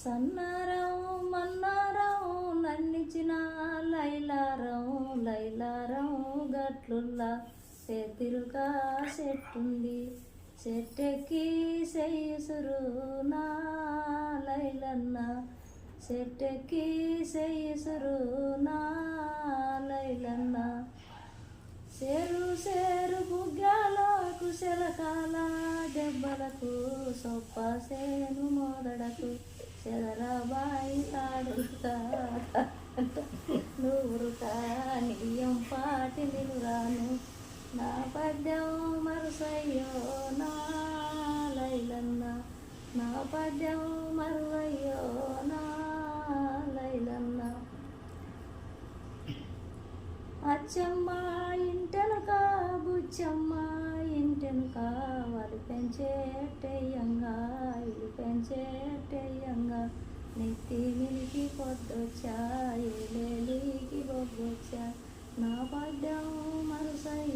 సన్నారం మన్నారం నన్నిచిన లైలారం లైలారం గట్లుల్లా పెతిరుగా చెట్టుంది చెట్టెక్కి చెయ్యుసురు నా లైలన్న చెట్టెక్కి చెయ్యుసురు నా లైలన్న సేరు సేరు బుగ్గాలకు శలకాల దెబ్బలకు సొప్ప సేను మోదడకు చెదరబాయి తాడుతా నూరుతా నియం పాటి నిలురాను నా పద్యం మరుసయ్యో నా లైలన్న నా పద్యం మరువయ్యో నా లైలన్న అచ్చమ్మ ఇంటెనుక బుచ్చమ్మ ఇంటెనుక వారు పెంచేటయ్యంగా ఇల్లు పెంచేటయ్యంగా నెత్తి మిలికి పొద్దొచ్చా ఏలేలికి బొగ్గొచ్చా నా పద్యం మరుసయ్య